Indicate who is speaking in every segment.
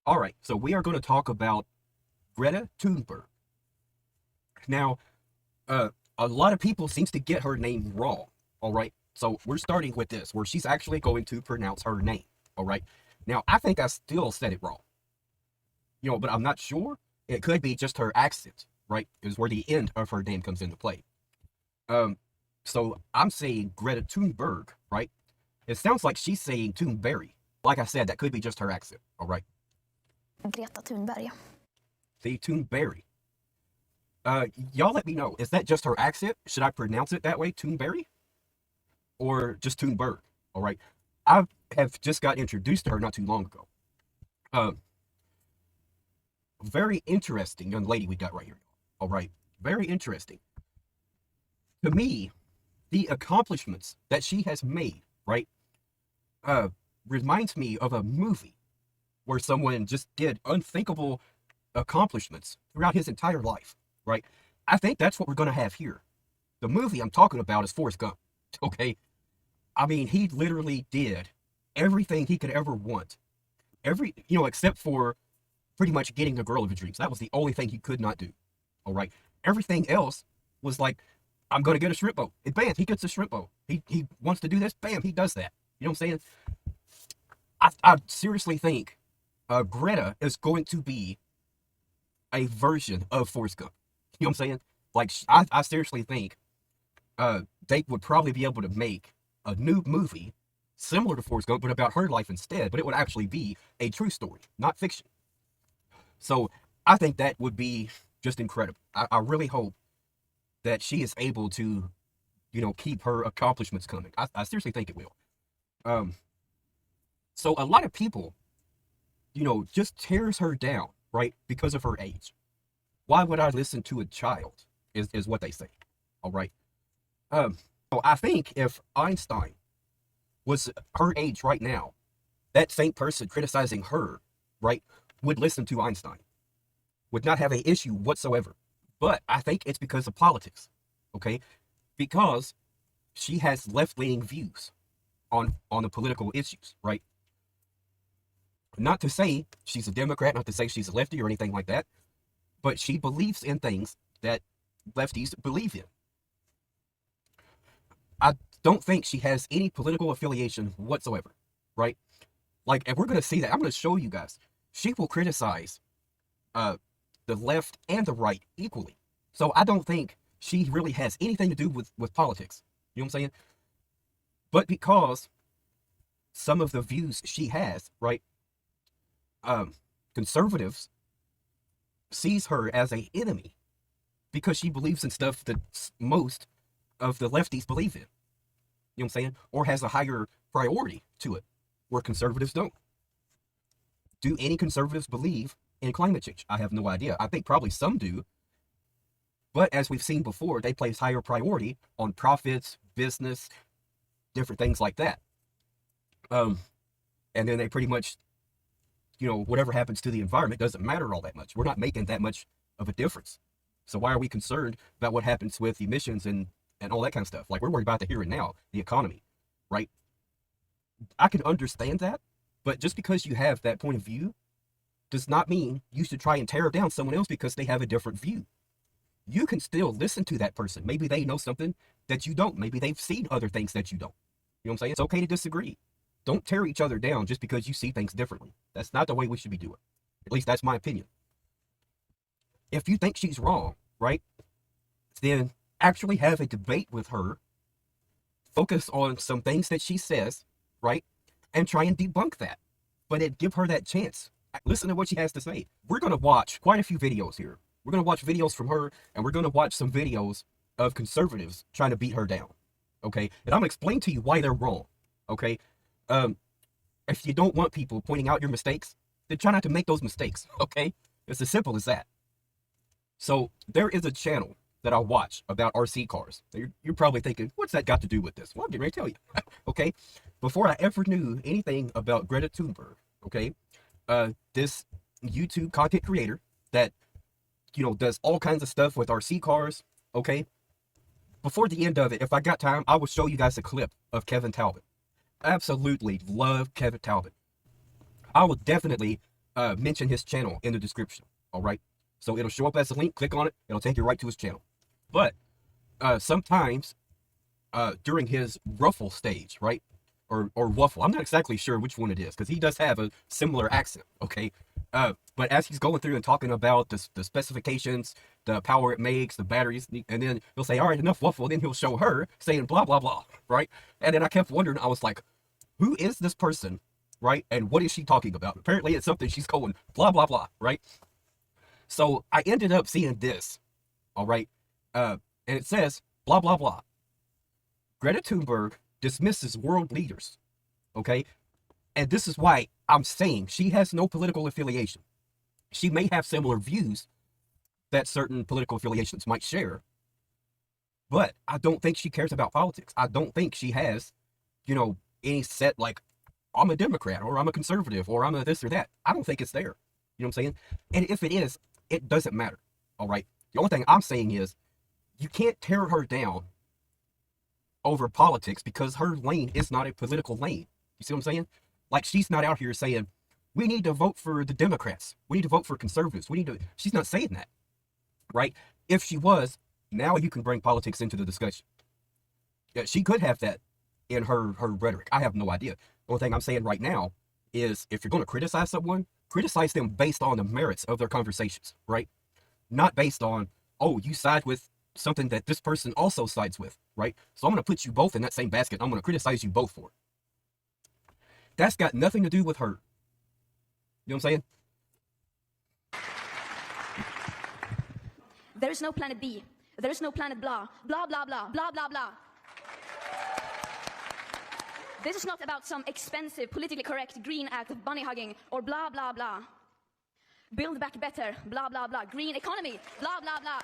Speaker 1: All right, so we are going to talk about Greta Thunberg. Now, uh, a lot of people seems to get her name wrong. All right, so we're starting with this, where she's actually going to pronounce her name. All right, now I think I still said it wrong, but I'm not sure. It could be just her accent, right? Is where the end of her name comes into play. Um, so I'm saying Greta Thunberg, right? It sounds like she's saying Thunberry. Like I said, that could be just her accent. All right,
Speaker 2: Greta Thunberg.
Speaker 1: the Thunberry. Y'all let me know. Is that just her accent? Should I pronounce it that way, Thunberry? Or just Thunberg? All right. I have just got introduced to her not too long ago. Um, Very interesting young lady we got right here. All right. Very interesting. To me, the accomplishments that she has made, right, uh, reminds me of a movie where someone just did unthinkable accomplishments throughout his entire life, right? I think that's what we're going to have here. The movie I'm talking about is Forrest Gump, okay? I mean, he literally did everything he could ever want. Except for pretty much getting the girl of his dreams. That was the only thing he could not do, all right? Everything else was like, I'm going to get a shrimp boat. And bam, he gets a shrimp boat. He wants to do this, bam, he does that. You know what I'm saying? I seriously think Greta is going to be a version of Forrest Gump. You know what I'm saying? Like, I seriously think they would probably be able to make a new movie similar to Forrest Gump, but about her life instead. But it would actually be a true story, not fiction. So I think that would be just incredible. I really hope that she is able to, keep her accomplishments coming. I seriously think it will. Um, so a lot of people, just tears her down, right, because of her age. Why would I listen to a child? Is what they say. All right. So I think if Einstein was her age right now, that same person criticizing her, right, would listen to Einstein, would not have an issue whatsoever. But I think it's because of politics, okay? Because she has left-leaning views on the political issues, right? Not to say she's a Democrat, not to say she's a lefty or anything like that, but she believes in things that lefties believe in. I don't think she has any political affiliation whatsoever, right? Like, if we're going to see that, I'm going to show you guys. She will criticize the left and the right equally. So I don't think she really has anything to do with politics. You know what I'm saying? But because some of the views she has, right, conservatives sees her as an enemy because she believes in stuff that most of the lefties believe in. You know what I'm saying? Or has a higher priority to it, where conservatives don't. Do any conservatives believe in climate change? I have no idea. I think probably some do. But as we've seen before, they place higher priority on profits, business, different things like that. And then they pretty much, whatever happens to the environment doesn't matter all that much. We're not making that much of a difference. So why are we concerned about what happens with emissions and all that kind of stuff? Like, we're worried about the here and now, the economy, right? I can understand that, but just because you have that point of view does not mean you should try and tear down someone else because they have a different view. You can still listen to that person. Maybe they know something that you don't. Maybe they've seen other things that you don't. You know what I'm saying? It's okay to disagree. Don't tear each other down just because you see things differently. That's not the way we should be doing. At least that's my opinion. If you think she's wrong, right, then actually have a debate with her. Focus on some things that she says, right, and try and debunk that. But give her that chance. Listen to what she has to say. We're going to watch quite a few videos here. We're going to watch videos from her, and we're going to watch some videos of conservatives trying to beat her down, okay? And I'm going to explain to you why they're wrong, okay? If you don't want people pointing out your mistakes, then try not to make those mistakes, okay? It's as simple as that. So there is a channel that I watch about RC cars. You're probably thinking, what's that got to do with this? Well, I'm getting ready to tell you, okay? Before I ever knew anything about Greta Thunberg, okay, this YouTube content creator that, does all kinds of stuff with RC cars, okay? Before the end of it, if I got time, I will show you guys a clip of Kevin Talbot. Absolutely love Kevin Talbot. I will definitely mention his channel in the description. All right. So it'll show up as a link. Click on it. It'll take you right to his channel. But sometimes during his ruffle stage, right? Or waffle. I'm not exactly sure which one it is because he does have a similar accent. Okay. But as he's going through and talking about the specifications, the power it makes, the batteries, and then he'll say, all right, enough waffle. Then he'll show her saying blah, blah, blah, right? And then I kept wondering, I was like, who is this person, right? And what is she talking about? Apparently it's something she's going blah, blah, blah, right? So I ended up seeing this, all right? And it says, blah, blah, blah. Greta Thunberg dismisses world leaders, okay? And this is why I'm saying she has no political affiliation. She may have similar views that certain political affiliations might share, but I don't think she cares about politics. I don't think she has, any set like, I'm a Democrat or I'm a conservative or I'm a this or that. I don't think it's there. You know what I'm saying? And if it is, it doesn't matter. All right. The only thing I'm saying is you can't tear her down over politics because her lane is not a political lane. You see what I'm saying? Like she's not out here saying, we need to vote for the Democrats. We need to vote for conservatives. She's not saying that, right? If she was, now you can bring politics into the discussion. Yeah, she could have that in her rhetoric. I have no idea. The only thing I'm saying right now is if you're going to criticize someone, criticize them based on the merits of their conversations, right? Not based on, oh, you side with something that this person also sides with, right? So I'm going to put you both in that same basket. I'm going to criticize you both for it. That's got nothing to do with her. You know what I'm saying?
Speaker 3: There is no planet B. There is no planet blah, blah, blah, blah, blah, blah, blah. This is not about some expensive, politically correct green act of bunny hugging or blah, blah, blah. Build back better, blah, blah, blah. Green economy, blah, blah, blah.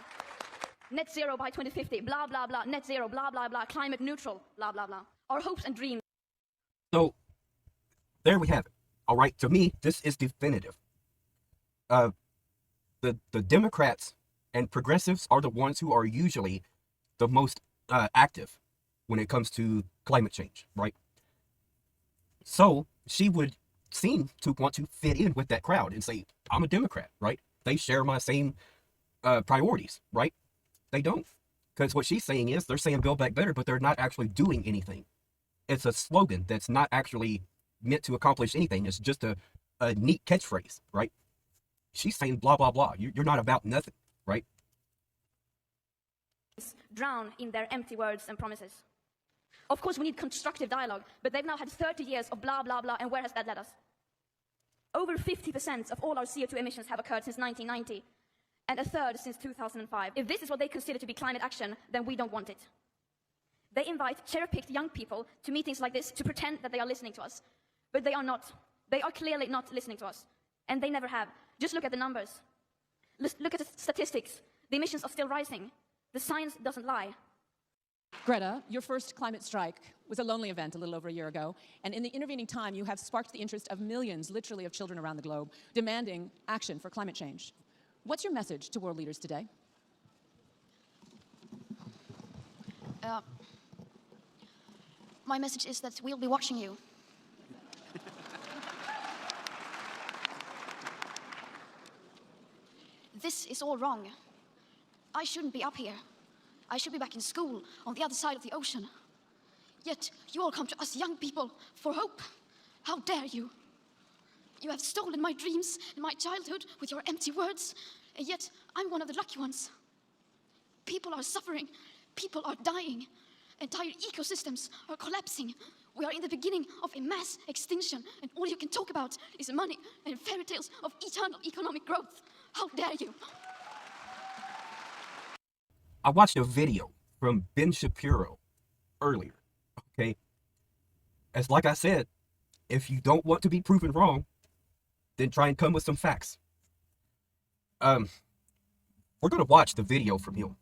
Speaker 3: Net zero by 2050, blah, blah, blah. Net zero, blah, blah, blah. Climate neutral, blah, blah, blah. Our hopes and dreams.
Speaker 1: So, there we have it. All right, to me, this is definitive. The Democrats and progressives are the ones who are usually the most active when it comes to climate change, right? So she would seem to want to fit in with that crowd and say, I'm a Democrat, right? They share my same priorities, right? They don't. Because what she's saying is they're saying Build Back Better, but they're not actually doing anything. It's a slogan that's not actually meant to accomplish anything. It's just a neat catchphrase, right? She's saying blah, blah, blah. You're not about nothing, right?
Speaker 3: Drown in their empty words and promises. Of course, we need constructive dialogue, but they've now had 30 years of blah, blah, blah, and where has that led us? Over 50% of all our CO2 emissions have occurred since 1990, and a third since 2005. If this is what they consider to be climate action, then we don't want it. They invite cherry-picked young people to meetings like this to pretend that they are listening to us. But they are not. They are clearly not listening to us. And they never have. Just look at the numbers. Look at the statistics. The emissions are still rising. The science doesn't lie.
Speaker 4: Greta, your first climate strike was a lonely event a little over a year ago. And in the intervening time, you have sparked the interest of millions, literally, of children around the globe, demanding action for climate change. What's your message to world leaders today?
Speaker 2: My message is that we'll be watching you. This is all wrong. I shouldn't be up here. I should be back in school on the other side of the ocean. Yet you all come to us young people for hope. How dare you? You have stolen my dreams and my childhood with your empty words, and yet I'm one of the lucky ones. People are suffering. People are dying. Entire ecosystems are collapsing. We are in the beginning of a mass extinction, and all you can talk about is money and fairy tales of eternal economic growth. How dare you?
Speaker 1: I watched a video from Ben Shapiro earlier, okay? As like I said, if you don't want to be proven wrong, then try and come with some facts. We're going to watch the video from him.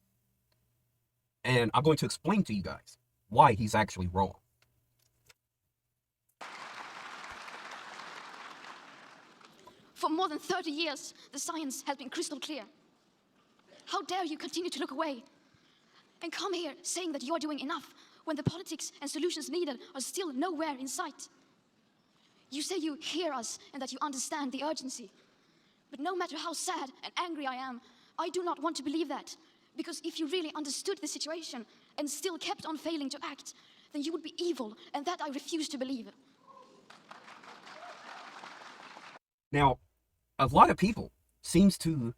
Speaker 1: And I'm going to explain to you guys why he's actually wrong.
Speaker 2: For more than 30 years, the science has been crystal clear. How dare you continue to look away and come here saying that you are doing enough when the politics and solutions needed are still nowhere in sight? You say you hear us and that you understand the urgency. But no matter how sad and angry I am, I do not want to believe that. Because if you really understood the situation and still kept on failing to act, then you would be evil, and that I refuse to believe.
Speaker 1: Now, a lot of people seems to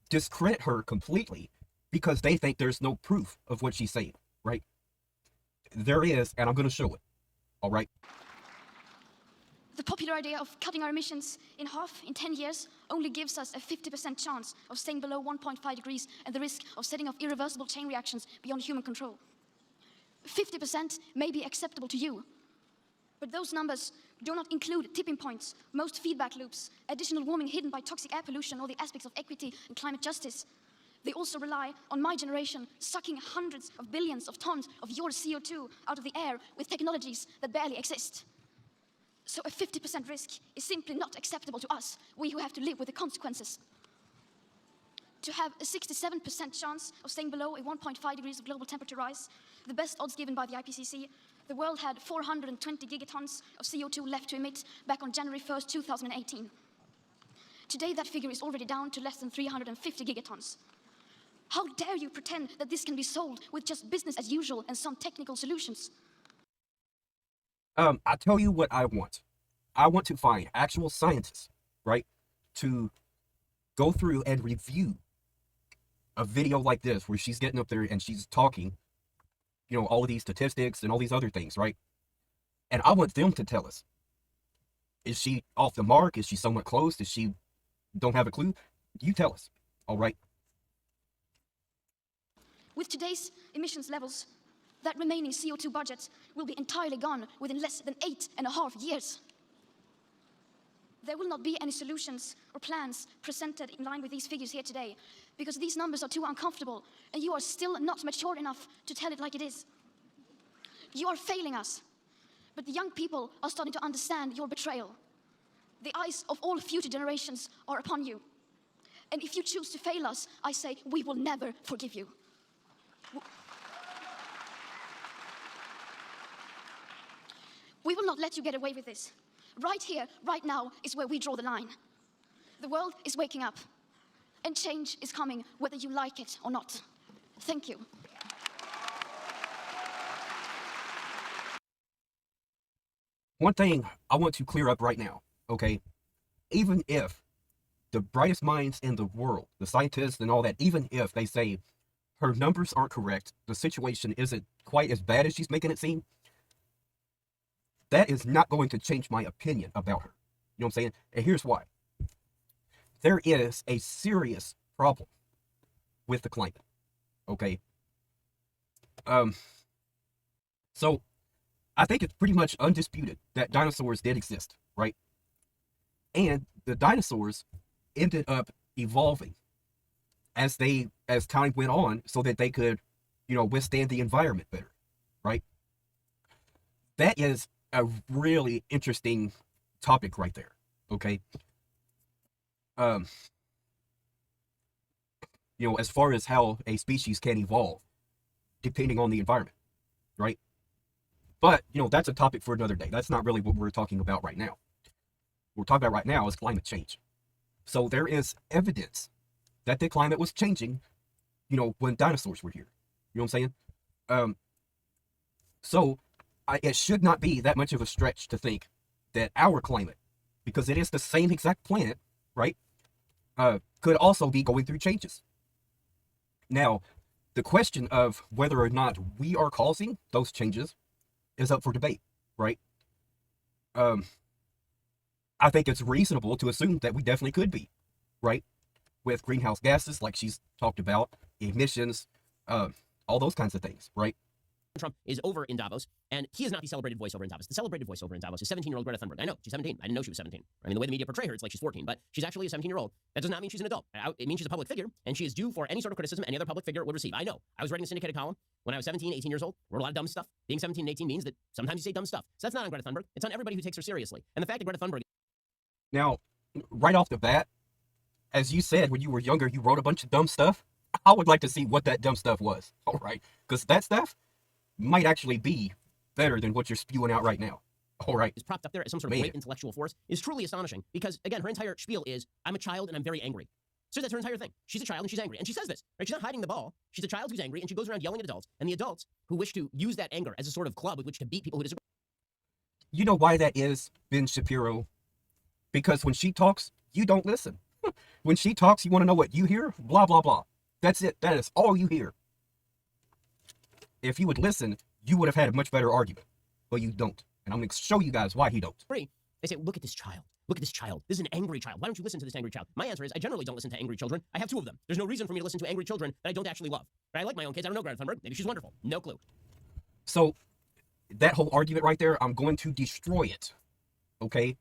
Speaker 1: discredit her completely because they think there's no proof of what she's saying, right? There is, and I'm going to show it, all right?
Speaker 2: The popular idea of cutting our emissions in half in 10 years only gives us a 50% chance of staying below 1.5 degrees and the risk of setting off irreversible chain reactions beyond human control. 50% may be acceptable to you, but those numbers do not include tipping points, most feedback loops, additional warming hidden by toxic air pollution, or the aspects of equity and climate justice. They also rely on my generation sucking hundreds of billions of tons of your CO2 out of the air with technologies that barely exist. So a 50% risk is simply not acceptable to us, we who have to live with the consequences. To have a 67% chance of staying below a 1.5 degrees of global temperature rise, the best odds given by the IPCC, the world had 420 gigatons of CO2 left to emit back on January 1st, 2018. Today, that figure is already down to less than 350 gigatons. How dare you pretend that this can be solved with just business as usual and some technical solutions?
Speaker 1: I tell you what I want. I want to find actual scientists, right, to go through and review a video like this where she's getting up there and she's talking, you know, all of these statistics and all these other things, right? And I want them to tell us, is she off the mark? Is she somewhat close? Does she don't have a clue? You tell us, all right?
Speaker 2: With today's emissions levels, that remaining CO2 budget will be entirely gone within less than 8.5 years. There will not be any solutions or plans presented in line with these figures here today, because these numbers are too uncomfortable, and you are still not mature enough to tell it like it is. You are failing us, but the young people are starting to understand your betrayal. The eyes of all future generations are upon you. And if you choose to fail us, I say we will never forgive you. We will not let you get away with this. Right here, right now, is where we draw the line. The world is waking up, and change is coming whether you like it or not. Thank you.
Speaker 1: One thing I want to clear up right now, okay? Even if the brightest minds in the world, the scientists and all that, even if they say her numbers aren't correct, the situation isn't quite as bad as she's making it seem, that is not going to change my opinion about her. You know what I'm saying? And here's why. There is a serious problem with the climate, okay? So I think it's pretty much undisputed that dinosaurs did exist, right? And the dinosaurs ended up evolving as time went on so that they could, you know, withstand the environment better, right? That is a really interesting topic right there, okay? You know, as far as how a species can evolve depending on the environment, right? But, you know, that's a topic for another day. That's not really what we're talking about right now. What we're talking about right now is climate change. So there is evidence that the climate was changing, you know, when dinosaurs were here. You know what I'm saying? So it should not be that much of a stretch to think that our climate, because it is the same exact planet, right, could also be going through changes. Now, the question of whether or not we are causing those changes is up for debate, right? I think it's reasonable to assume that we definitely could be, right? With greenhouse gases, like she's talked about, emissions, all those kinds of things, right?
Speaker 5: Trump is over in Davos, and he is not the celebrated voiceover in Davos. The celebrated voiceover in Davos is 17-year-old Greta Thunberg. I know, she's 17. I didn't know she was 17. I mean, the way the media portray her, it's like she's 14, but she's actually a 17-year-old. That does not mean she's an adult. It means she's a public figure, and she is due for any sort of criticism any other public figure would receive. I know. I was writing a syndicated column when I was 17, 18 years old. Wrote a lot of dumb stuff. Being 17 and 18 means that sometimes you say dumb stuff. So that's not on Greta Thunberg. It's on everybody who takes her seriously. And the fact that Greta Thunberg...
Speaker 1: Now, right off the bat, as you said, when you were younger, you wrote a bunch of dumb stuff. I would like to see what that dumb stuff was, all right? Because that stuff might actually be better than what you're spewing out right now, All right.
Speaker 5: is propped up there as some sort of great intellectual force is truly astonishing because, again, her entire spiel is, I'm a child and I'm very angry. So that's her entire thing. She's a child and she's angry. And she says this, right? She's not hiding the ball. She's a child who's angry and she goes around yelling at adults. And the adults who wish to use that anger as a sort of club with which to beat people who disagree.
Speaker 1: You know why that is, Ben Shapiro? Because when she talks, you don't listen. When she talks, you want to know what you hear? Blah, blah, blah. That's it. That is all you hear. If you would listen, you would have had a much better argument. But you don't. And I'm going to show you guys why he don't.
Speaker 5: They say, look at this child. Look at this child. This is an angry child. Why don't you listen to this angry child? My answer is, I generally don't listen to angry children. I have 2 of them. There's no reason for me to listen to angry children that I don't actually love. But I like my own kids. I don't know Greta Thunberg. Maybe she's wonderful. No clue.
Speaker 1: So, that whole argument right there, I'm going to destroy it. Okay?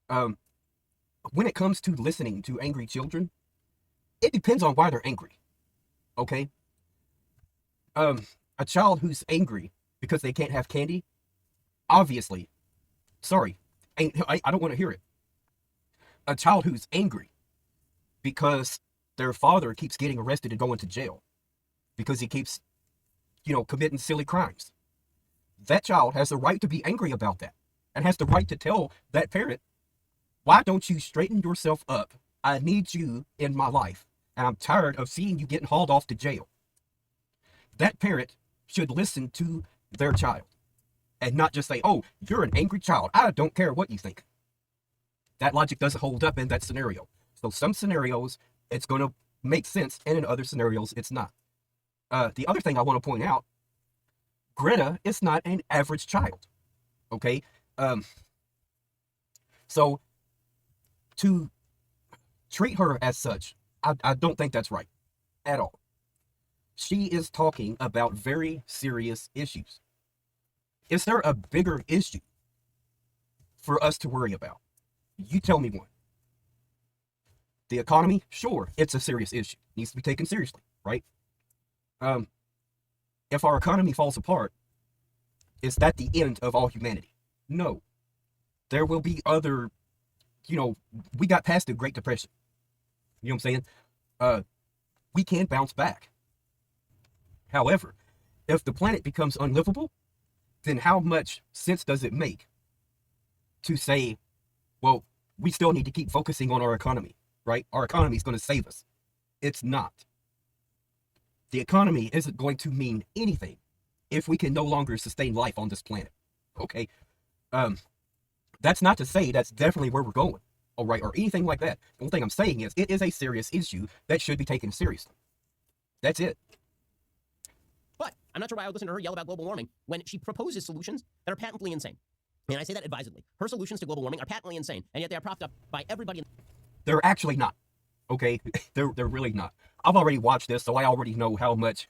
Speaker 1: When it comes to listening to angry children, it depends on why they're angry. Okay? A child who's angry because they can't have candy, obviously, sorry, I don't want to hear it. A child who's angry because their father keeps getting arrested and going to jail because he keeps, committing silly crimes. That child has the right to be angry about that and has the right to tell that parent, why don't you straighten yourself up? I need you in my life, and I'm tired of seeing you getting hauled off to jail. That parent should listen to their child and not just say, oh, you're an angry child. I don't care what you think. That logic doesn't hold up in that scenario. So some scenarios, it's going to make sense, and in other scenarios, it's not. The other thing I want to point out, Greta is not an average child. Okay? So to treat her as such, I don't think that's right at all. She is talking about very serious issues. Is there a bigger issue for us to worry about? You tell me one. The economy? Sure, it's a serious issue. Needs to be taken seriously, right? If our economy falls apart, is that the end of all humanity? No. There will be other, we got past the Great Depression. You know what I'm saying? We can bounce back. However, if the planet becomes unlivable, then how much sense does it make to say, well, we still need to keep focusing on our economy, right? Our economy is going to save us. It's not. The economy isn't going to mean anything if we can no longer sustain life on this planet, okay? That's not to say that's definitely where we're going, all right, or anything like that. The only thing I'm saying is it is a serious issue that should be taken seriously. That's it.
Speaker 5: But I'm not sure why I would listen to her yell about global warming when she proposes solutions that are patently insane. And I say that advisedly. Her solutions to global warming are patently insane, and yet they are propped up by everybody.
Speaker 1: They're actually not, okay? They're really not. I've already watched this, so I already know how much,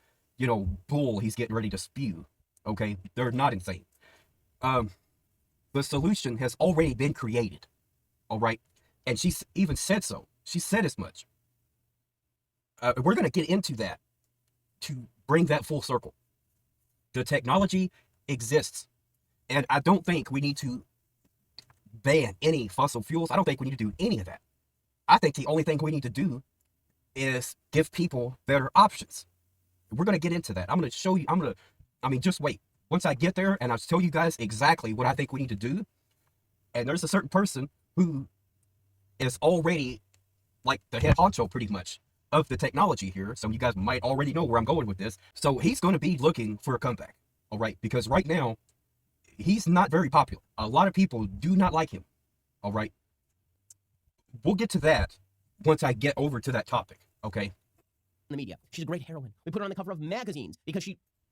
Speaker 1: bull he's getting ready to spew, okay? They're not insane. The solution has already been created, all right? And she even said so. She said as much. We're going to get into that to bring that full circle. The technology exists. And I don't think we need to ban any fossil fuels. I don't think we need to do any of that. I think the only thing we need to do is give people better options. We're going to get into that. I'm going to show you. Just wait. Once I get there and I'll tell you guys exactly what I think we need to do. And there's a certain person who is already like the head honcho pretty much of the technology here. So you guys might already know where I'm going with this. So he's going to be looking for a comeback. All right. Because right now, he's not very popular. A lot of people do not like him. All right. We'll get to that once I get over to that topic. Okay.
Speaker 5: The media. She's a great heroine. We put her on the cover of magazines because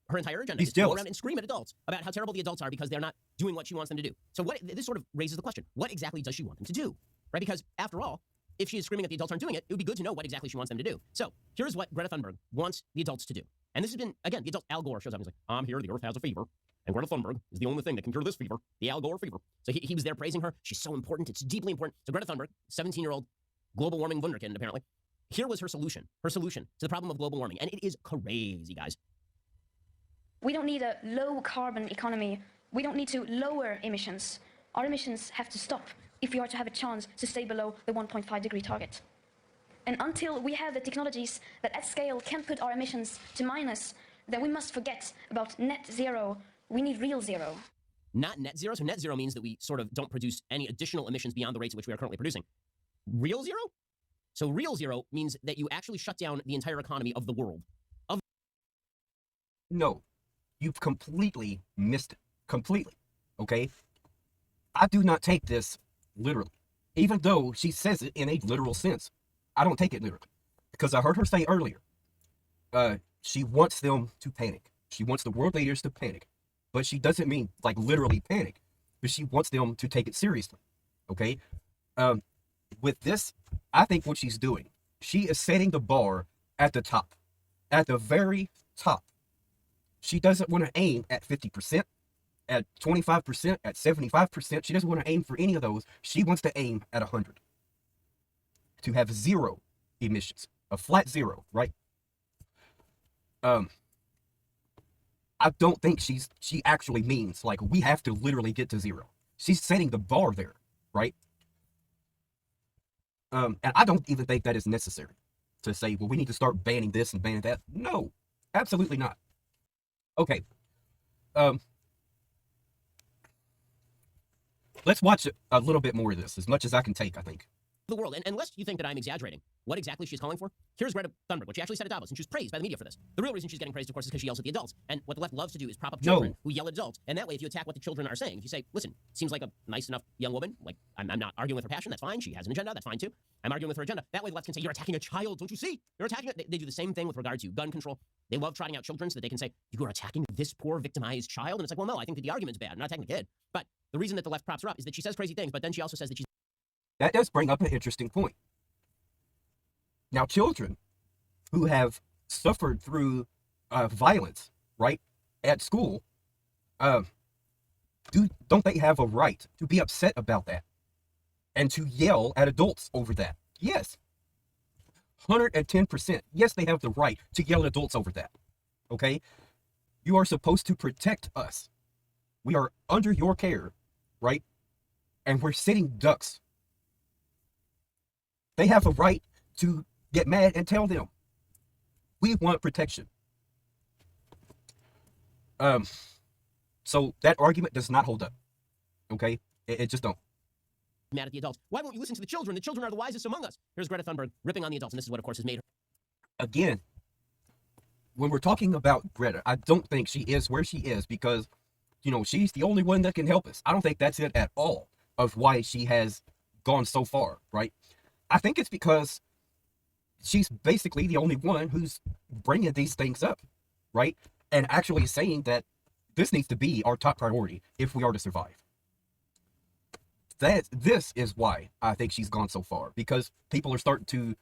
Speaker 5: her entire agenda
Speaker 1: He's
Speaker 5: is to
Speaker 1: jealous.
Speaker 5: go around and scream at adults about how terrible the adults are because they're not doing what she wants them to do. So this sort of raises the question, what exactly does she want them to do? Right? Because after all, if she is screaming at the adults aren't doing it, it would be good to know what exactly she wants them to do. So here's what Greta Thunberg wants the adults to do. And this has been, again, the adult Al Gore shows up and he's like, I'm here, the earth has a fever. And Greta Thunberg is the only thing that can cure this fever, the Al Gore fever. So he was there praising her. She's so important. It's deeply important. So Greta Thunberg, 17-year-old global warming wunderkind, apparently. Here was her solution to the problem of global warming. And it is crazy, guys.
Speaker 3: We don't need a low-carbon economy. We don't need to lower emissions. Our emissions have to stop if we are to have a chance to stay below the 1.5-degree target. And until we have the technologies that at scale can put our emissions to minus, then we must forget about net zero. We need real zero.
Speaker 5: not net zero. So net zero means that we sort of don't produce any additional emissions beyond the rates at which we are currently producing. Real zero? So real zero means that you actually shut down the entire economy of the world.
Speaker 1: No, you've completely missed it. Completely. Okay? I do not take this literally. Even though she says it in a literal sense. I don't take it literally. Because I heard her say earlier, she wants them to panic. She wants the world leaders to panic. But she doesn't mean, like, literally panic. But she wants them to take it seriously. Okay? With this, I think what she's doing, she is setting the bar at the top. At the very top. She doesn't want to aim at 50%, at 25%, at 75%. She doesn't want to aim for any of those. She wants to aim at 100. To have zero emissions. A flat zero, right? I don't think she actually means, like, we have to literally get to zero. She's setting the bar there, right? And I don't even think that is necessary to say, well, we need to start banning this and banning that. No, absolutely not. Okay. Let's watch a little bit more of this, as much as I can take, I think.
Speaker 5: The world. And unless you think that I'm exaggerating what exactly she's calling for, here's Greta Thunberg, what she actually said at Davos, and she was praised by the media for this. The real reason she's getting praised, of course, is because she yells at the adults. And what the left loves to do is prop up children who yell at adults. And that way, if you attack what the children are saying, if you say, listen, seems like a nice enough young woman, like, I'm not arguing with her passion, that's fine. She has an agenda, that's fine too. I'm arguing with her agenda. That way, the left can say, you're attacking a child, don't you see? You're attacking it. They do the same thing with regard to gun control. They love trotting out children so that they can say, you are attacking this poor victimized child. And it's like, well, no, I think that the argument's bad. I'm not attacking the kid. But the reason that the left props her up is that she says crazy things, but then she also says that she's...
Speaker 1: That does bring up an interesting point. Now, children who have suffered through violence, right, at school, don't they have a right to be upset about that and to yell at adults over that? Yes. 110%. Yes, they have the right to yell at adults over that. Okay? You are supposed to protect us. We are under your care, right? And we're sitting ducks. They have a right to get mad and tell them, we want protection. So that argument does not hold up. Okay? It just don't.
Speaker 5: Mad at the adults. Why won't you listen to the children? The children are the wisest among us. Here's Greta Thunberg ripping on the adults, and this is what, of course, has made her...
Speaker 1: Again, when we're talking about Greta, I don't think she is where she is because, you know, she's the only one that can help us. I don't think that's it at all of why she has gone so far, right? I think it's because she's basically the only one who's bringing these things up, right? And actually saying that this needs to be our top priority if we are to survive. This is why I think she's gone so far, because people are starting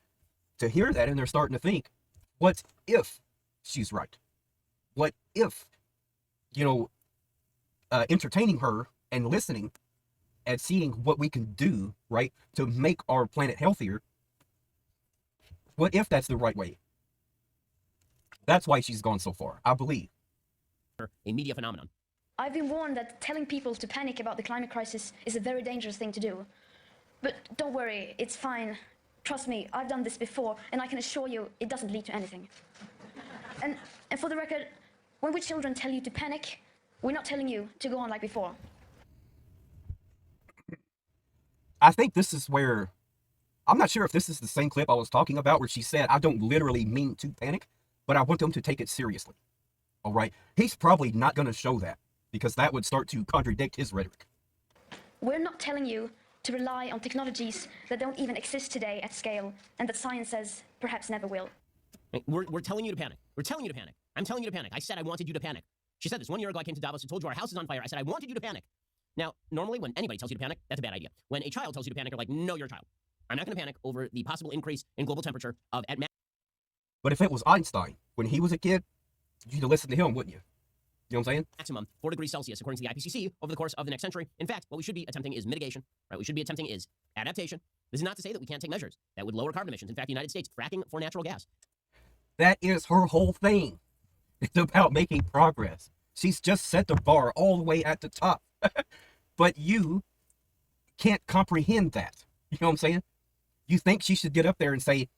Speaker 1: to hear that and they're starting to think, what if she's right? What if, you know, entertaining her and listening and seeing what we can do, right, to make our planet healthier, what if that's the right way? That's why she's gone so far, I believe.
Speaker 5: A media phenomenon.
Speaker 2: I've been warned that telling people to panic about the climate crisis is a very dangerous thing to do. But don't worry, it's fine. Trust me, I've done this before, and I can assure you it doesn't lead to anything. And for the record, when we children tell you to panic, we're not telling you to go on like before.
Speaker 1: I think this is where, I'm not sure if this is the same clip I was talking about where she said, I don't literally mean to panic, but I want them to take it seriously. All right? He's probably not going to show that because that would start to contradict his rhetoric.
Speaker 2: We're not telling you to rely on technologies that don't even exist today at scale and that science says perhaps never will.
Speaker 5: We're telling you to panic. We're telling you to panic. I'm telling you to panic. I said I wanted you to panic. She said this 1 year ago. I came to Davos and told you our house is on fire. I said I wanted you to panic. Now, normally when anybody tells you to panic, that's a bad idea. When a child tells you to panic, you're like, no, you're a child. I'm not going to panic over the possible increase in global temperature of at max.
Speaker 1: But if it was Einstein, when he was a kid, you'd listen to him, wouldn't you? You know what I'm saying?
Speaker 5: Maximum 4 degrees Celsius, according to the IPCC, over the course of the next century. In fact, what we should be attempting is mitigation, right? What we should be attempting is adaptation. This is not to say that we can't take measures that would lower carbon emissions. In fact, the United States fracking for natural gas.
Speaker 1: That is her whole thing. It's about making progress. She's just set the bar all the way at the top. But you can't comprehend that. You know what I'm saying? You think she should get up there and say,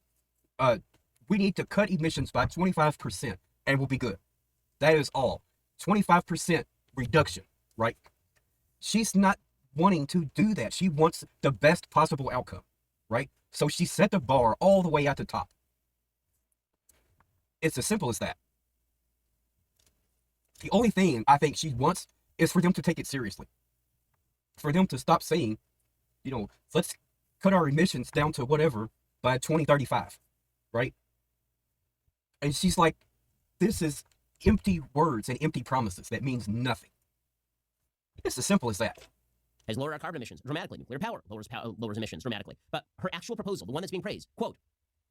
Speaker 1: we need to cut emissions by 25% and we'll be good. That is all. 25% reduction, right? She's not wanting to do that. She wants the best possible outcome, right? So she set the bar all the way at the top. It's as simple as that. The only thing I think she wants is for them to take it seriously. For them to stop saying, you know, let's cut our emissions down to whatever by 2035, right? And she's like, this is empty words and empty promises that means nothing. It's as simple as that.
Speaker 5: Has lowered our carbon emissions dramatically. Nuclear power lowers emissions dramatically. But her actual proposal, the one that's being praised, quote,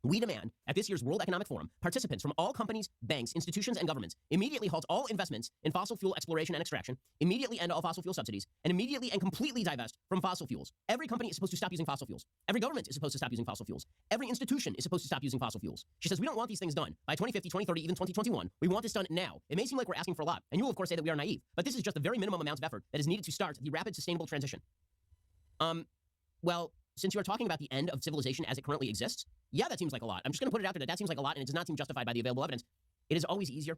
Speaker 5: we demand at this year's World Economic Forum, participants from all companies, banks, institutions, and governments immediately halt all investments in fossil fuel exploration and extraction, immediately end all fossil fuel subsidies, and immediately and completely divest from fossil fuels. Every company is supposed to stop using fossil fuels. Every government is supposed to stop using fossil fuels. Every institution is supposed to stop using fossil fuels. She says we don't want these things done by 2050, 2030, even 2021. We want this done now. It may seem like we're asking for a lot, and you will of course say that we are naive, but this is just the very minimum amount of effort that is needed to start the rapid sustainable transition. Well, since you are talking about the end of civilization as it currently exists, yeah, that seems like a lot. I'm just going to put it out there that seems like a lot, and it does not seem justified by the available evidence. It is always easier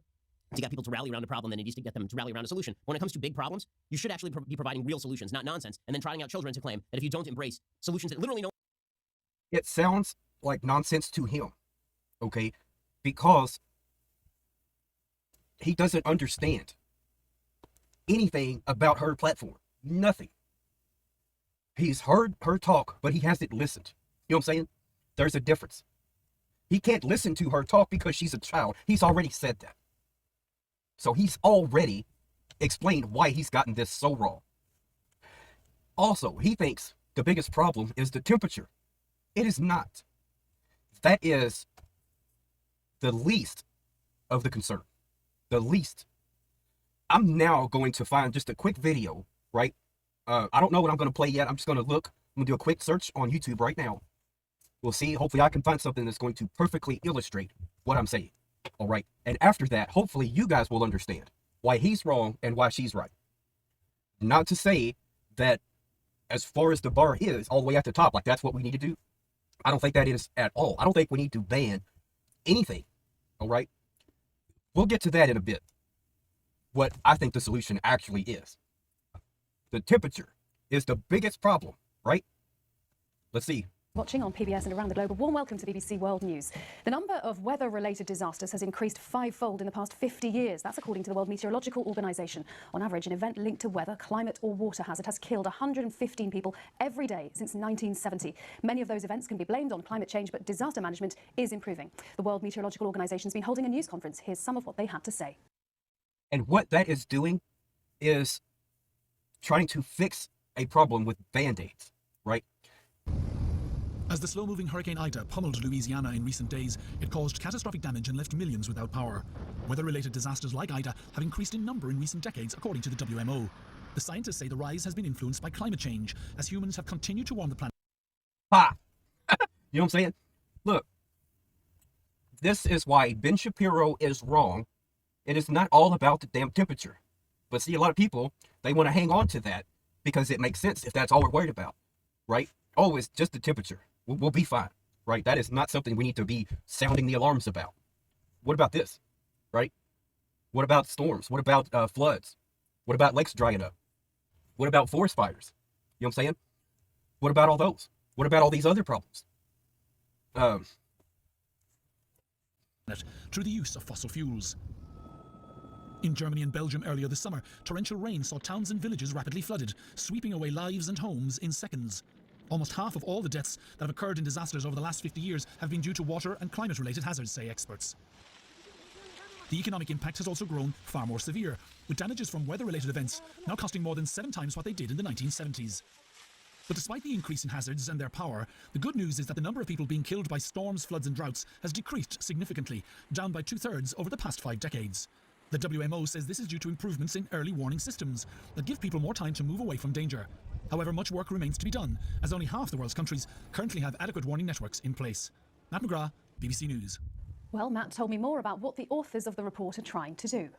Speaker 5: to get people to rally around a problem than it is to get them to rally around a solution. When it comes to big problems, you should actually be providing real solutions, not nonsense, and then trotting out children to claim that if you don't embrace solutions that literally no...
Speaker 1: It sounds like nonsense to him, okay? Because he doesn't understand anything about her platform. Nothing. He's heard her talk, but he hasn't listened. You know what I'm saying? There's a difference. He can't listen to her talk because she's a child. He's already said that. So he's already explained why he's gotten this so wrong. Also, he thinks the biggest problem is the temperature. It is not. That is the least of the concern. The least. I'm now going to find just a quick video, right? I don't know what I'm going to play yet. I'm just going to look. I'm going to do a quick search on YouTube right now. We'll see. Hopefully I can find something that's going to perfectly illustrate what I'm saying. All right. And after that, hopefully you guys will understand why he's wrong and why she's right. Not to say that as far as the bar is all the way at the top, like that's what we need to do. I don't think that is at all. I don't think we need to ban anything. All right. We'll get to that in a bit. What I think the solution actually is. The temperature is the biggest problem, right? Let's see.
Speaker 6: Watching on PBS and around the globe, a warm welcome to BBC World News. The number of weather-related disasters has increased fivefold in the past 50 years. That's according to the World Meteorological Organization. On average, an event linked to weather, climate or water hazard has killed 115 people every day since 1970. Many of those events can be blamed on climate change, but disaster management is improving. The World Meteorological Organization has been holding a news conference. Here's some of what they had to say.
Speaker 1: And what that is doing is trying to fix a problem with band-aids, right?
Speaker 7: As the slow-moving Hurricane Ida pummeled Louisiana in recent days, it caused catastrophic damage and left millions without power. Weather-related disasters like Ida have increased in number in recent decades, according to the WMO. The scientists say the rise has been influenced by climate change, as humans have continued to warm the planet.
Speaker 1: Ha! You know what I'm saying? Look, this is why Ben Shapiro is wrong. It is not all about the damn temperature. But see, a lot of people, they want to hang on to that because it makes sense if that's all we're worried about, right? Oh, it's just the temperature. We'll be fine, right? That is not something we need to be sounding the alarms about. What about this, right? What about storms? What about floods? What about lakes drying up? What about forest fires? You know what I'm saying? What about all those? What about all these other problems?
Speaker 7: Through the use of fossil fuels. In Germany and Belgium earlier this summer, torrential rain saw towns and villages rapidly flooded, sweeping away lives and homes in seconds. Almost half of all the deaths that have occurred in disasters over the last 50 years have been due to water and climate-related hazards, say experts. The economic impact has also grown far more severe, with damages from weather-related events now costing more than 7 times what they did in the 1970s. But despite the increase in hazards and their power, the good news is that the number of people being killed by storms, floods and droughts has decreased significantly, down by 2/3 over the past 5 decades. The WMO says this is due to improvements in early warning systems that give people more time to move away from danger. However, much work remains to be done, as only half the world's countries currently have adequate warning networks in place. Matt McGrath, BBC News.
Speaker 6: Well, Matt told me more about what the authors of the report are trying to do.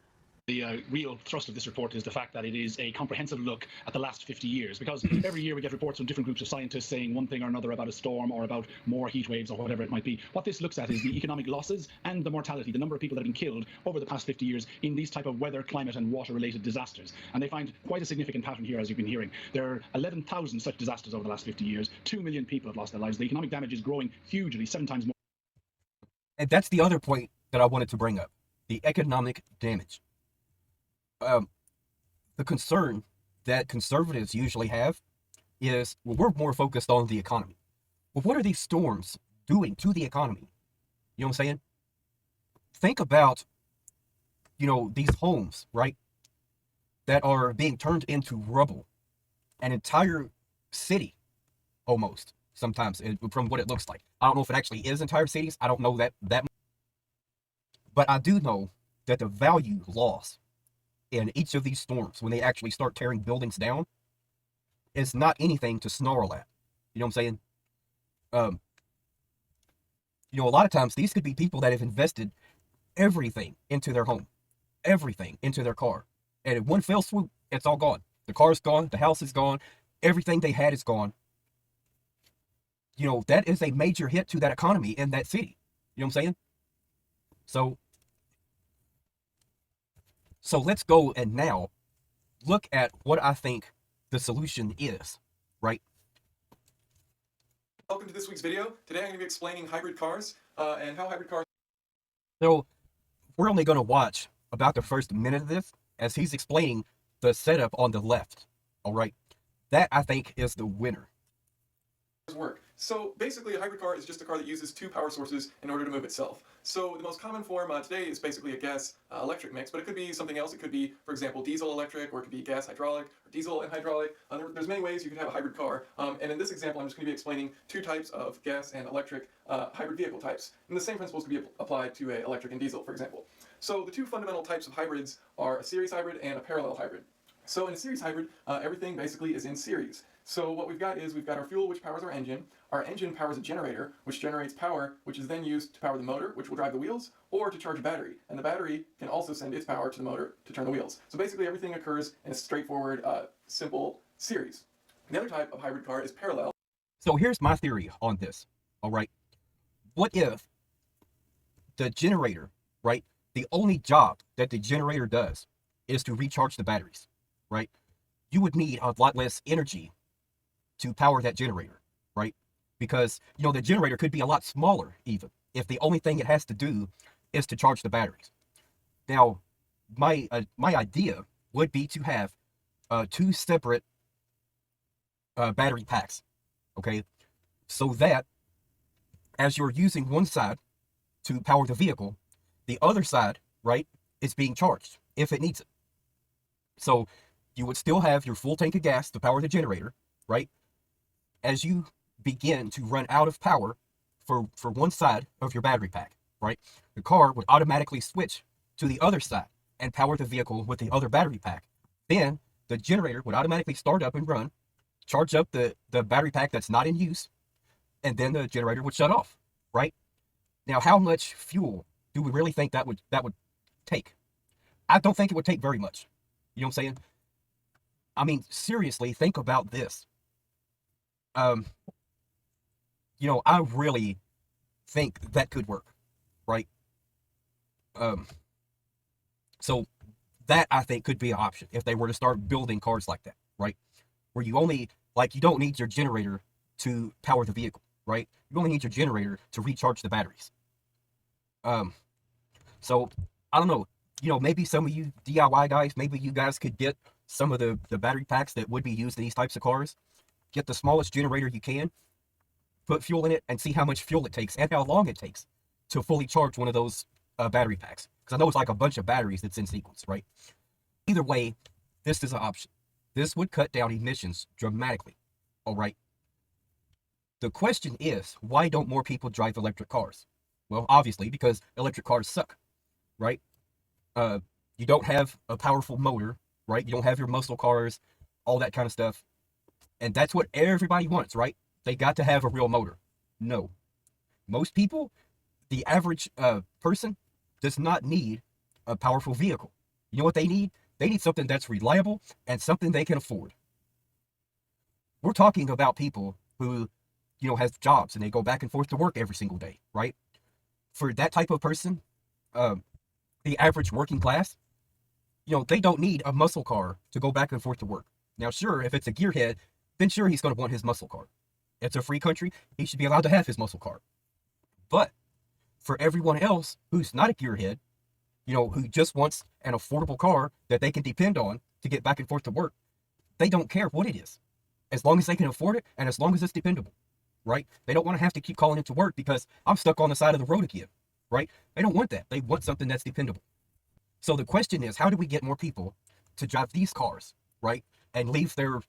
Speaker 7: The real thrust of this report is the fact that it is a comprehensive look at the last 50 years, because every year we get reports from different groups of scientists saying one thing or another about a storm or about more heat waves or whatever it might be. What this looks at is the economic losses and the mortality, the number of people that have been killed over the past 50 years in these type of weather, climate and water-related disasters. And they find quite a significant pattern here, as you've been hearing. There are 11,000 such disasters over the last 50 years. 2 million people have lost their lives. The economic damage is growing hugely, 7 times more.
Speaker 1: And that's the other point that I wanted to bring up, the economic damage. The concern that conservatives usually have is, well, we're more focused on the economy. Well, what are these storms doing to the economy? You know what I'm saying? Think about, these homes, right, that are being turned into rubble. An entire city, almost, sometimes, from what it looks like. I don't know if it actually is entire cities. I don't know that much. But I do know that the value loss in each of these storms, when they actually start tearing buildings down, is not anything to snarl at. You know what I'm saying? A lot of times these could be people that have invested everything into their home, everything into their car. And in one fell swoop, it's all gone. The car's gone, the house is gone, everything they had is gone. That is a major hit to that economy in that city. You know what I'm saying? So let's go and now look at what I think the solution is, right?
Speaker 8: Welcome to this week's video. Today I'm going to be explaining hybrid cars and how hybrid cars...
Speaker 1: So we're only going to watch about the first minute of this as he's explaining the setup on the left, all right? That, I think, is the winner.
Speaker 8: work. So basically a hybrid car is just a car that uses 2 power sources in order to move itself. So the most common form today is basically a gas electric mix, but it could be something else. It could be, for example, diesel electric, or it could be gas hydraulic, or diesel and hydraulic. There's many ways you could have a hybrid car. And in this example, I'm just going to be explaining 2 types of gas and electric hybrid vehicle types. And the same principles could be applied to a electric and diesel, for example. So the 2 fundamental types of hybrids are a series hybrid and a parallel hybrid. So in a series hybrid, everything basically is in series. So what we've got is we've got our fuel, which powers our engine. Our engine powers a generator, which generates power, which is then used to power the motor, which will drive the wheels, or to charge a battery. And the battery can also send its power to the motor to turn the wheels. So basically everything occurs in a straightforward, simple series. The other type of hybrid car is parallel.
Speaker 1: So here's my theory on this, all right? What if the generator, right, the only job that the generator does is to recharge the batteries, right? You would need a lot less energy to power that generator, right? Because, you know, the generator could be a lot smaller even if the only thing it has to do is to charge the batteries. Now, my idea would be to have 2 separate battery packs, okay? So that as you're using one side to power the vehicle, the other side, right, is being charged if it needs it. So you would still have your full tank of gas to power the generator, right? As you begin to run out of power for one side of your battery pack, right? The car would automatically switch to the other side and power the vehicle with the other battery pack. Then the generator would automatically start up and run, charge up the battery pack that's not in use, and then the generator would shut off, right? Now, how much fuel do we really think that would take? I don't think it would take very much. You know what I'm saying? I mean, seriously, think about this. You know, I really think that could work, right? So that, I think, could be an option if they were to start building cars like that, right? Where you only, like, you don't need your generator to power the vehicle, right? You only need your generator to recharge the batteries. So, I don't know, you know, maybe some of you DIY guys, maybe you guys could get some of the battery packs that would be used in these types of cars. Get the smallest generator you can, put fuel in it, and see how much fuel it takes and how long it takes to fully charge one of those battery packs. Because I know it's like a bunch of batteries that's in sequence, right? Either way, this is an option. This would cut down emissions dramatically, all right? The question is, why don't more people drive electric cars? Well, obviously, because electric cars suck, right? You don't have a powerful motor, right? You don't have your muscle cars, all that kind of stuff. And that's what everybody wants, right? They got to have a real motor. No. Most people, the average person, does not need a powerful vehicle. You know what they need? They need something that's reliable and something they can afford. We're talking about people who, has jobs and they go back and forth to work every single day, right? For that type of person, the average working class, they don't need a muscle car to go back and forth to work. Now, sure, if it's a gearhead, then sure, he's going to want his muscle car. It's a free country. He should be allowed to have his muscle car. But for everyone else who's not a gearhead, who just wants an affordable car that they can depend on to get back and forth to work, they don't care what it is. As long as they can afford it and as long as it's dependable, right? They don't want to have to keep calling into work because I'm stuck on the side of the road again, right? They don't want that. They want something that's dependable. So the question is, how do we get more people to drive these cars, right? And leave their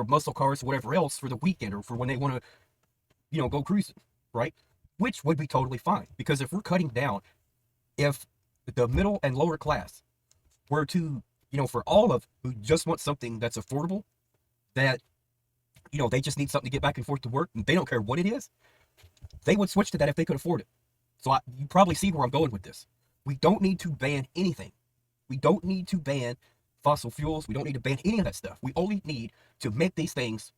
Speaker 1: muscle cars or whatever else for the weekend or for when they want to, go cruising, right? Which would be totally fine. Because if we're cutting down, if the middle and lower class were to, for all of who just want something that's affordable, that, they just need something to get back and forth to work, and they don't care what it is, they would switch to that if they could afford it. So you probably see where I'm going with this. We don't need to ban anything. We don't need to ban fossil fuels. We don't need to ban any of that stuff. We only need to make these things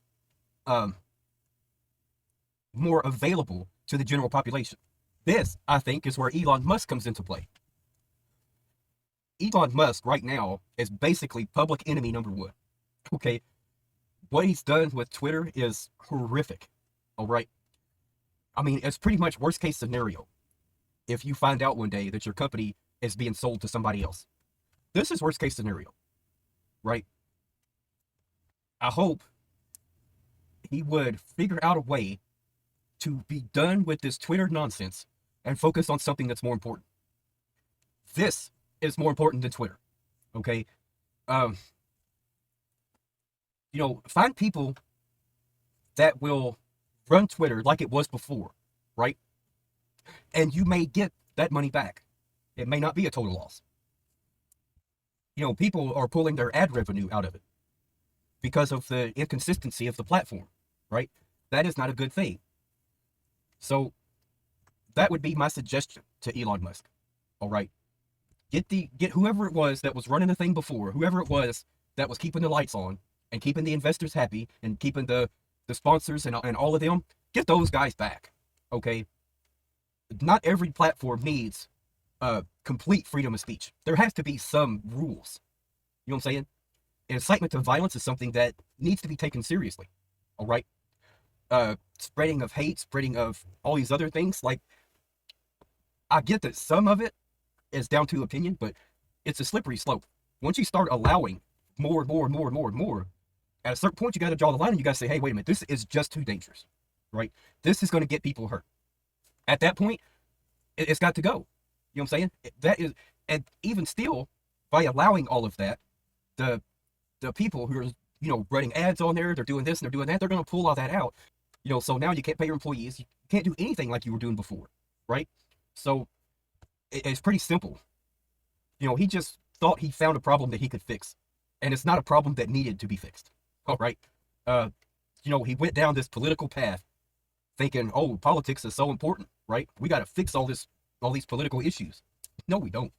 Speaker 1: more available to the general population. This, I think, is where Elon Musk comes into play. Elon Musk right now is basically public enemy number one. Okay? What he's done with Twitter is horrific. All right? I mean, it's pretty much worst case scenario if you find out one day that your company is being sold to somebody else. This is worst case scenario, right? I hope he would figure out a way to be done with this Twitter nonsense and focus on something that's more important. This is more important than Twitter, okay? Find people that will run Twitter like it was before, right? And you may get that money back. It may not be a total loss. People are pulling their ad revenue out of it because of the inconsistency of the platform, right? That is not a good thing. So that would be my suggestion to Elon Musk. All right. Get whoever it was that was running the thing before, whoever it was that was keeping the lights on and keeping the investors happy and keeping the sponsors and all of them, get those guys back. Okay. Not every platform needs complete freedom of speech. There has to be some rules. You know what I'm saying? Incitement to violence is something that needs to be taken seriously. All right. Spreading of hate, spreading of all these other things. Like, I get that some of it is down to opinion, but it's a slippery slope. Once you start allowing more and more and more and more and more, at a certain point, you got to draw the line and you got to say, hey, wait a minute, this is just too dangerous, right? This is going to get people hurt. At that point, it's got to go. You know what I'm saying? That is, and even still, by allowing all of that, the people who are, running ads on there, they're doing this and they're doing that, they're going to pull all that out. So now you can't pay your employees. You can't do anything like you were doing before, right? So it's pretty simple. He just thought he found a problem that he could fix. And it's not a problem that needed to be fixed. All right. He went down this political path thinking, oh, politics is so important, right? We got to fix all these political issues. No, we don't.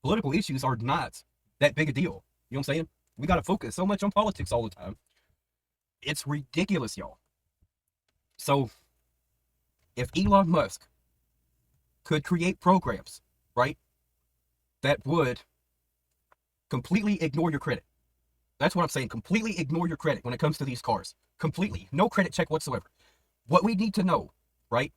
Speaker 1: Political issues are not that big a deal. You know what I'm saying? We got to focus so much on politics all the time. It's ridiculous, y'all. So if Elon Musk could create programs, right, that would completely ignore your credit. That's what I'm saying. Completely ignore your credit when it comes to these cars. Completely. No credit check whatsoever. What we need to know, right?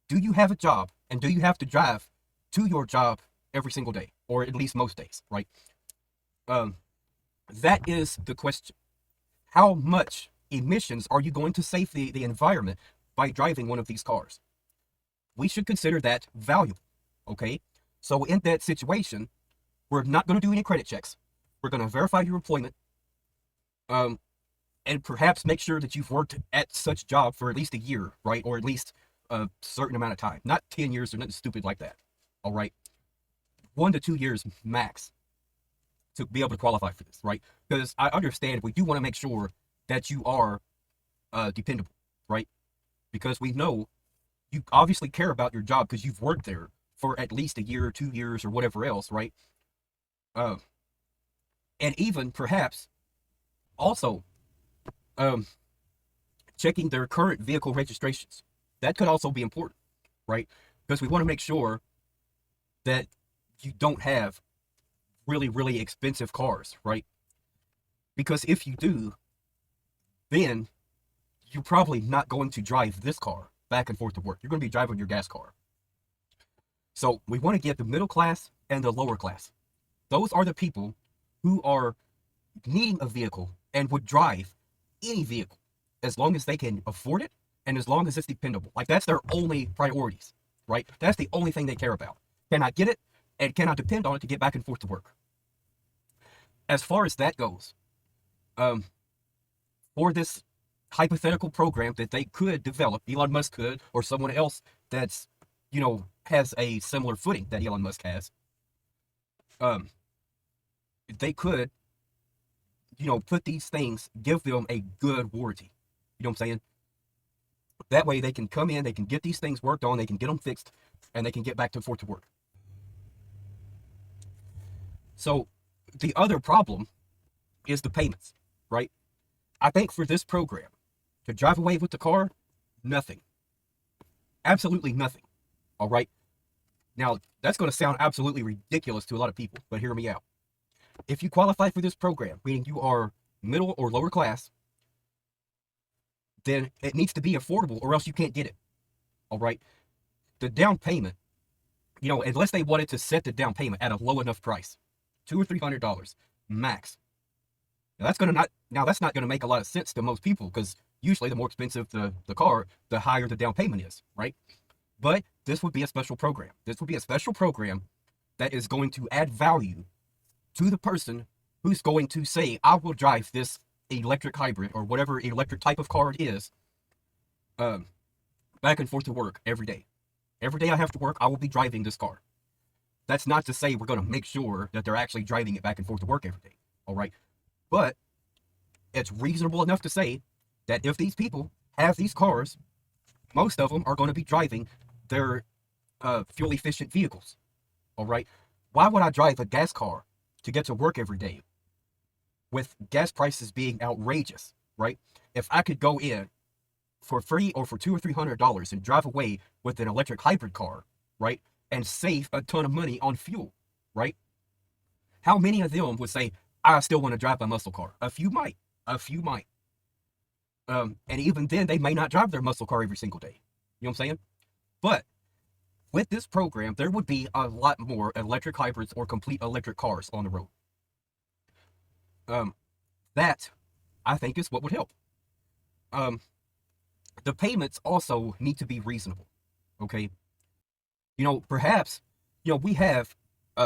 Speaker 1: Do you have a job and do you have to drive to your job every single day, or at least most days, right? That is the question. How much emissions are you going to save the environment by driving one of these cars? We should consider that valuable, okay? So in that situation, we're not going to do any credit checks. We're going to verify your employment, and perhaps make sure that you've worked at such job for at least a year, right? Or at least a certain amount of time. Not 10 years or nothing stupid like that, all right? 1 to 2 years max to be able to qualify for this, right? Because I understand we do want to make sure that you are dependable, right? Because we know you obviously care about your job because you've worked there for at least a year or 2 years or whatever else, right? And even perhaps also checking their current vehicle registrations. That could also be important, right? Because we want to make sure that you don't have really, really expensive cars, right? Because if you do, then you're probably not going to drive this car back and forth to work. You're going to be driving your gas car. So we want to get the middle class and the lower class. Those are the people who are needing a vehicle and would drive any vehicle as long as they can afford it and as long as it's dependable. Like, that's their only priorities, right? That's the only thing they care about. Can I get it, and can I depend on it to get back and forth to work? As far as that goes, for this hypothetical program that they could develop, Elon Musk could, or someone else that's, you know, has a similar footing that Elon Musk has, they could, you know, put these things, give them a good warranty. You know what I'm saying? That way they can come in, they can get these things worked on, they can get them fixed, and they can get back to forth to work. So the other problem is the payments, right? I think for this program, to drive away with the car, nothing. Absolutely nothing. All right? Now, that's going to sound absolutely ridiculous to a lot of people, but hear me out. If you qualify for this program, meaning you are middle or lower class, then it needs to be affordable or else you can't get it. All right? The down payment, you know, unless they wanted to set the down payment at a low enough price, $200 or $300 max. That's not going to make a lot of sense to most people, because usually the more expensive the car, the higher the down payment is, right? But this would be a special program. This would be a special program that is going to add value to the person who's going to say, I will drive this electric hybrid or whatever electric type of car it is, back and forth to work every day. Every day I have to work, I will be driving this car. That's not to say we're going to make sure that they're actually driving it back and forth to work every day, all right? But it's reasonable enough to say that if these people have these cars, most of them are going to be driving their fuel-efficient vehicles, all right? Why would I drive a gas car to get to work every day with gas prices being outrageous, right? If I could go in for free or for $200 or $300 and drive away with an electric hybrid car, right, and save a ton of money on fuel, right? How many of them would say, I still want to drive my muscle car? A few might. And even then, they may not drive their muscle car every single day. You know what I'm saying? But with this program, there would be a lot more electric hybrids or complete electric cars on the road. That, I think, is what would help. The payments also need to be reasonable, okay? You know, perhaps, you know, we have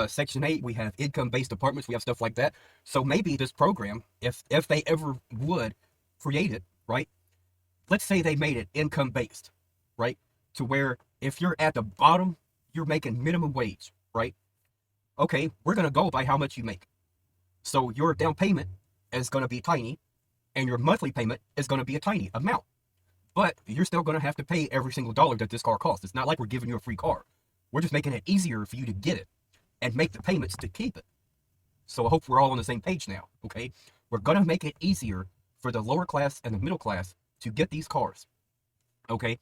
Speaker 1: Section 8, we have income-based apartments, we have stuff like that. So maybe this program, if they ever would create it, right? Let's say they made it income-based, right? To where if you're at the bottom, you're making minimum wage, right? Okay, we're going to go by how much you make. So your down payment is going to be tiny, and your monthly payment is going to be a tiny amount. But you're still going to have to pay every single dollar that this car costs. It's not like we're giving you a free car. We're just making it easier for you to get it and make the payments to keep it. So I hope we're all on the same page now, okay? We're going to make it easier for the lower class and the middle class to get these cars, okay?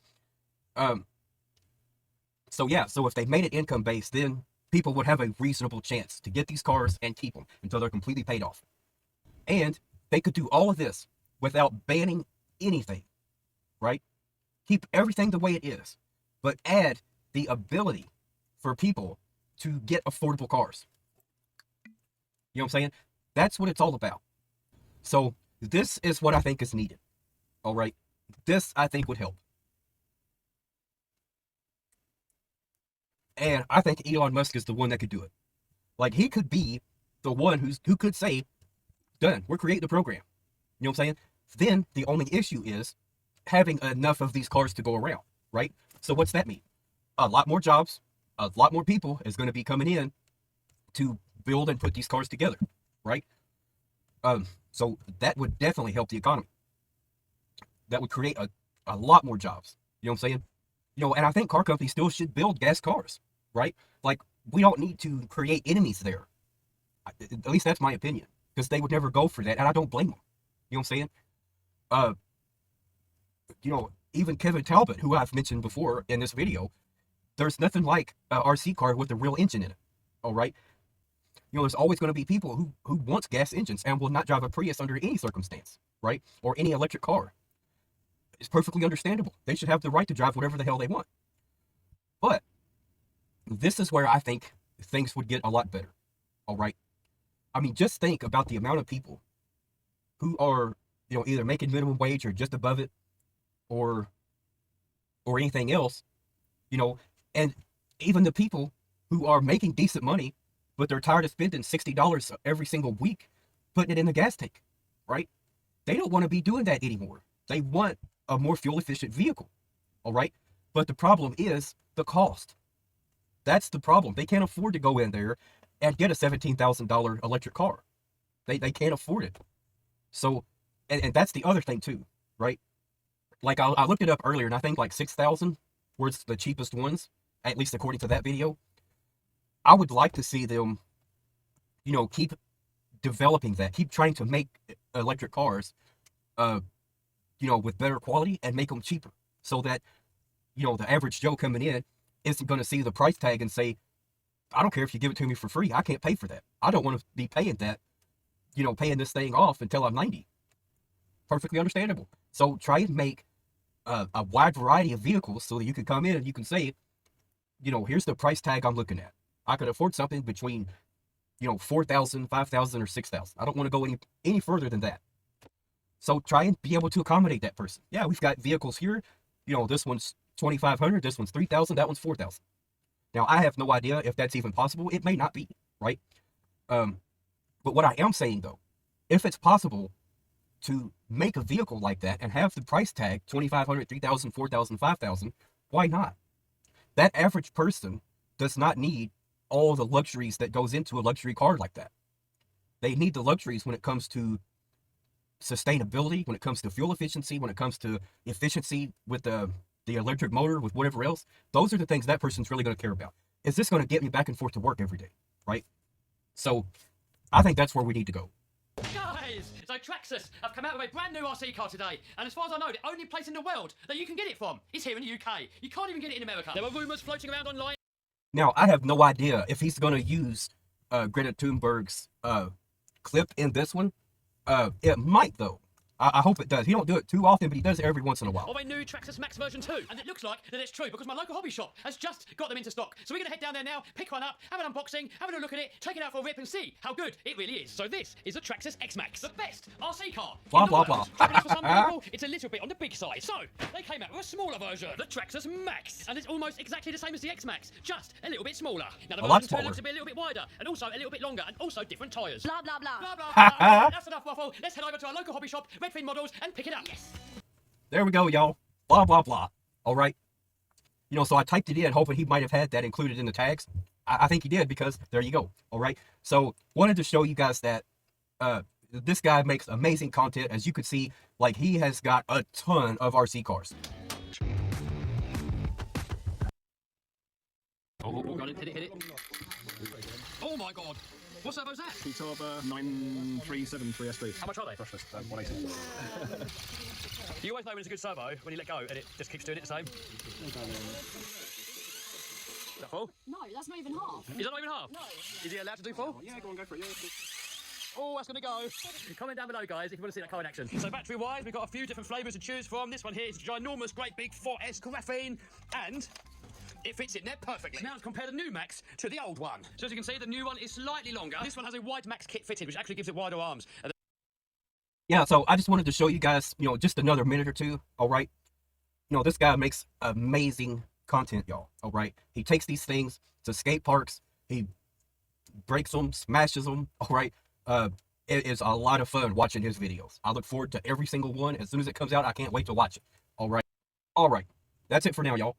Speaker 1: So yeah, so if they made it income-based, then people would have a reasonable chance to get these cars and keep them until they're completely paid off. And they could do all of this without banning anything, right? Keep everything the way it is, but add the ability for people to get affordable cars. You know what I'm saying? That's what it's all about. So this is what I think is needed. All right. This, I think, would help. And I think Elon Musk is the one that could do it. Like, he could be the one who could say, done, we're creating the program. You know what I'm saying? Then the only issue is having enough of these cars to go around, right? So what's that mean? A lot more jobs, a lot more people is going to be coming in to build and put these cars together, right? So that would definitely help the economy. That would create a lot more jobs. You know what I'm saying? You know, and I think car companies still should build gas cars, right? Like, we don't need to create enemies there. At least that's my opinion. because they would never go for that, and I don't blame them. You know what I'm saying? You know, even Kevin Talbot, who I've mentioned before in this video, there's nothing like a RC car with a real engine in it. All right. You know, there's always going to be people who wants gas engines and will not drive a Prius under any circumstance, right? Or any electric car. It's perfectly understandable. They should have the right to drive whatever the hell they want. But this is where I think things would get a lot better. All right. I mean, just think about the amount of people who are, you know, either making minimum wage or just above it, or anything else, you know, and even the people who are making decent money, but they're tired of spending $60 every single week putting it in the gas tank, right? They don't want to be doing that anymore. They want a more fuel efficient vehicle, all right? But the problem is the cost. That's the problem. They can't afford to go in there and get a $17,000 electric car. They can't afford it. So, and that's the other thing too, right? Like I looked it up earlier, and I think like 6,000 was the cheapest ones, at least according to that video. I would like to see them, you know, keep developing that, keep trying to make electric cars, you know, with better quality and make them cheaper, so that, you know, the average Joe coming in isn't going to see the price tag and say, I don't care if you give it to me for free. I can't pay for that. I don't want to be paying that, you know, paying this thing off until I'm 90. Perfectly understandable. So try and make a wide variety of vehicles so that you can come in and you can say, you know, here's the price tag I'm looking at. I could afford something between, you know, 4,000, 5,000, or 6,000. I don't want to go any further than that. So try and be able to accommodate that person. Yeah, we've got vehicles here. You know, this one's 2,500, this one's 3,000, that one's 4,000. Now, I have no idea if that's even possible. It may not be, right? But what I am saying, though, if it's possible to make a vehicle like that and have the price tag 2,500, 3,000, 4,000, 5,000, why not? That average person does not need all the luxuries that goes into a luxury car like that. They need the luxuries when it comes to sustainability, when it comes to fuel efficiency, when it comes to efficiency with the electric motor, with whatever else. Those are the things that person's really going to care about. Is this going to get me back and forth to work every day, right? So I think that's where we need to go.
Speaker 9: Guys, so Traxxas have come out with a brand new RC car today, and as far as I know, the only place in the world that you can get it from is here in the UK. You can't even get it in America. There were rumours floating around online.
Speaker 1: Now, I have no idea if he's going to use Greta Thunberg's clip in this one. It might, though. I hope it does. He don't do it too often, but he does it every once in a while.
Speaker 9: Of a new Traxxas Max version 2, and it looks like that it's true because my local hobby shop has just got them into stock. So we're going to head down there now, pick one up, have an unboxing, have a look at it, take it out for a rip and see how good it really is. So this is a Traxxas X-Max, the best RC car.
Speaker 1: Blah, blah, blah.
Speaker 9: For some people, it's a little bit on the big side. So they came out with a smaller version, the Traxxas Max, and it's almost exactly the same as the X-Max, just a little bit smaller. Now the version 2 looks to be a little bit wider, and also a little bit longer, and also different tyres.
Speaker 3: Blah, blah, blah.
Speaker 9: Blah, blah, blah. That's enough waffle. Let's head over to our local hobby shop, Redfin Models, and pick it up. Yes.
Speaker 1: There we go, y'all. Blah, blah, blah. All right. You know, so I typed it in hoping he might have had that included in the tags. I think he did, because there you go. All right. So wanted to show you guys that this guy makes amazing content. As you could see, like, he has got a ton of RC cars.
Speaker 9: Oh, got it. Hit it. Oh my god. What servo's that?
Speaker 10: 𝕒𝕒𝕝 9373 SP.
Speaker 9: How much are they?
Speaker 10: Brushless, 180.
Speaker 9: You always know when it's a good servo when you let go and it just keeps doing it the same. Is that full?
Speaker 2: No, that's not even half.
Speaker 9: Is that not even half?
Speaker 2: No.
Speaker 9: Is he allowed to do full?
Speaker 10: Yeah, go on, go for it. Yeah,
Speaker 9: Oh, that's going to go. Comment down below, guys, if you want to see that car in action. So battery-wise, we've got a few different flavours to choose from. This one here is ginormous, great big 4S graphene, and it fits in there perfectly. Now let's compare the new Max to the old one. So as you can see, the new one is slightly longer. This one has a wide Max kit fitted, which actually gives it wider arms.
Speaker 1: Yeah, so I just wanted to show you guys, you know, just another minute or two, all right? You know, this guy makes amazing content, y'all, all right? He takes these things to skate parks, he breaks them, smashes them, all right? It is a lot of fun watching his videos. I look forward to every single one. As soon as it comes out, I can't wait to watch it, all right? All right, that's it for now, y'all.